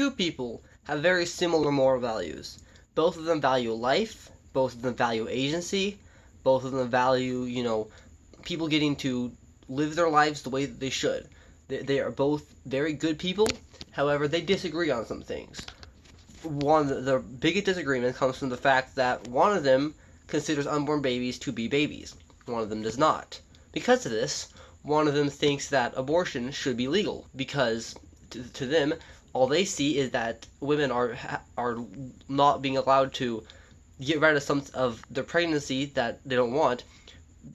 two people have very similar moral values. Both of them value life, both of them value agency, both of them value, people getting to live their lives the way that they should. They are both very good people, however, they disagree on some things. The biggest disagreement comes from the fact that one of them considers unborn babies to be babies. One of them does not. Because of this, one of them thinks that abortion should be legal because to them, all they see is that women are not being allowed to get rid of some of their pregnancy that they don't want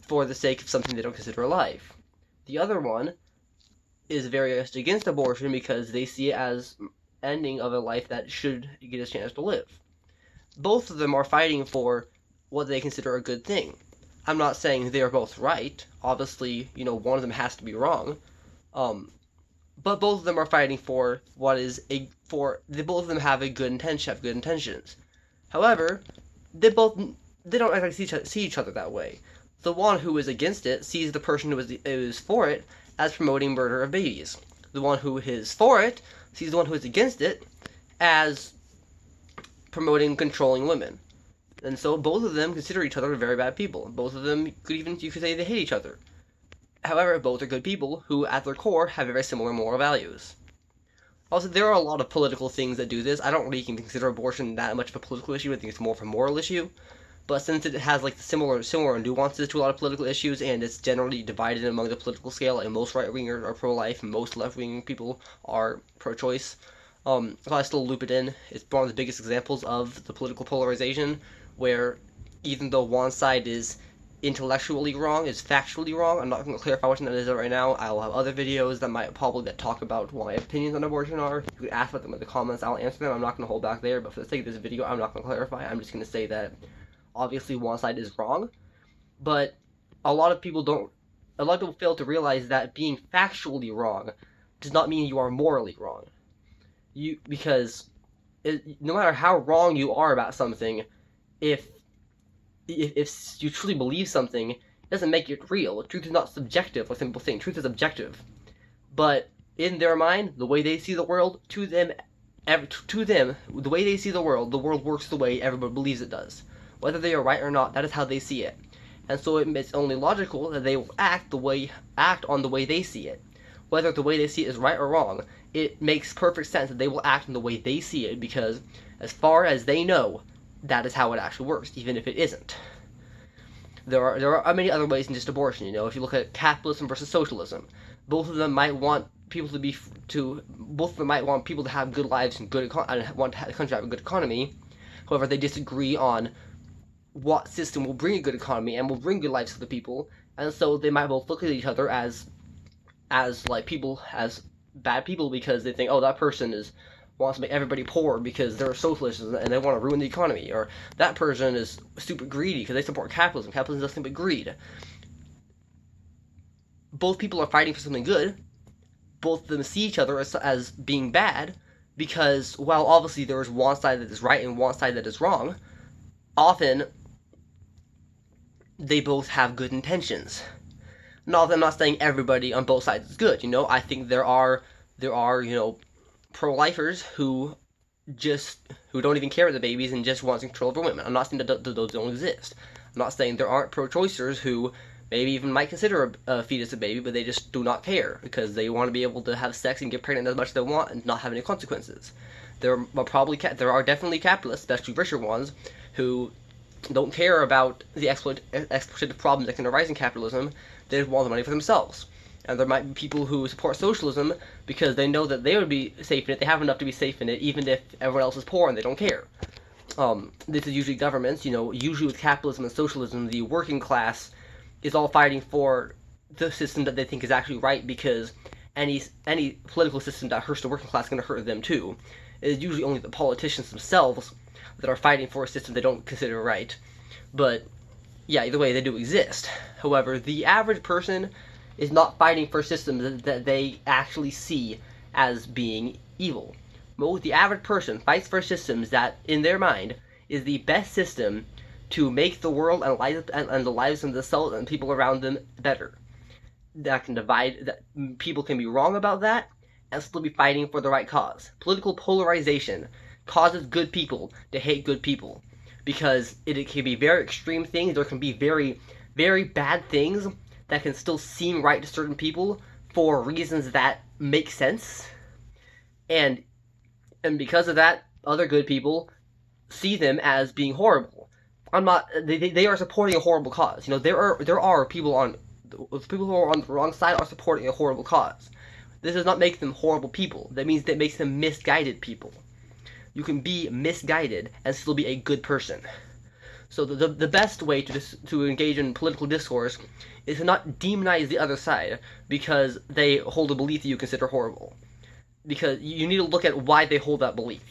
for the sake of something they don't consider a life. The other one is very much against abortion because they see it as ending of a life that should get a chance to live. Both of them are fighting for what they consider a good thing. I'm not saying they are both right. Obviously, one of them has to be wrong. But both of them are fighting for both of them have good intentions. However, they don't actually see each other that way. The one who is against it sees the person who is for it as promoting murder of babies. The one who is for it sees the one who is against it as promoting controlling women. And so both of them consider each other very bad people. Both of them you could say they hate each other. However, both are good people who, at their core, have very similar moral values. Also, there are a lot of political things that do this. I don't really consider abortion that much of a political issue. I think it's more of a moral issue. But since it has similar nuances to a lot of political issues, and it's generally divided among the political scale, and most right-wingers are pro-life, and most left-wing people are pro-choice, so I still loop it in. It's one of the biggest examples of the political polarization, where even though one side is intellectually wrong, is factually wrong. I'm not going to clarify which one that is right now. I'll have other videos that talk about what my opinions on abortion are. You can ask about them in the comments. I'll answer them. I'm not going to hold back there, but for the sake of this video, I'm not going to clarify. I'm just going to say that obviously one side is wrong, but a lot of people fail to realize that being factually wrong does not mean you are morally wrong. Because no matter how wrong you are about something, if you truly believe something, it doesn't make it real. Truth is not subjective like some people think. Truth is objective. But in their mind, the way they see the world, to them, the way they see the world works the way everybody believes it does. Whether they are right or not, that is how they see it. And so it's only logical that they will act on the way they see it. Whether the way they see it is right or wrong, it makes perfect sense that they will act in the way they see it, because as far as they know, that is how it actually works, even if it isn't. There are many other ways than just abortion. If you look at capitalism versus socialism, both of them might want people to have good lives and want the country to have a good economy. However, they disagree on what system will bring a good economy and will bring good lives to the people, and so they might both look at each other as bad people because they think, oh, that person wants to make everybody poor because they're socialists and they want to ruin the economy, or that person is super greedy because they support capitalism. Capitalism is nothing but greed. Both people are fighting for something good. Both of them see each other as being bad because, while obviously there is one side that is right and one side that is wrong, often they both have good intentions. Now, I'm not saying everybody on both sides is good. I think there are pro-lifers who don't even care about the babies and just want control over women. I'm not saying that those don't exist. I'm not saying there aren't pro-choicers who maybe even might consider a fetus a baby, but they just do not care because they want to be able to have sex and get pregnant as much as they want and not have any consequences. There are definitely capitalists, especially richer ones, who don't care about the exploitative problems that can arise in capitalism. They just want the money for themselves. And there might be people who support socialism because they know that they would be safe in it. They have enough to be safe in it, even if everyone else is poor and they don't care. This is usually governments. Usually with capitalism and socialism, the working class is all fighting for the system that they think is actually right, because any political system that hurts the working class is going to hurt them too. It is usually only the politicians themselves that are fighting for a system they don't consider right. But yeah, either way, they do exist. However, the average person is not fighting for systems that they actually see as being evil. The average person fights for systems that, in their mind, is the best system to make the world and the lives of themselves and people around them better. That people can be wrong about that, and still be fighting for the right cause. Political polarization causes good people to hate good people because it can be very extreme things. There can be very, very bad things that can still seem right to certain people for reasons that make sense. And because of that, other good people see them as being horrible. They are supporting a horrible cause. There are people who are on the wrong side are supporting a horrible cause. This does not make them horrible people. That means that makes them misguided people. You can be misguided and still be a good person. So the best way to engage in political discourse is to not demonize the other side because they hold a belief that you consider horrible. Because you need to look at why they hold that belief.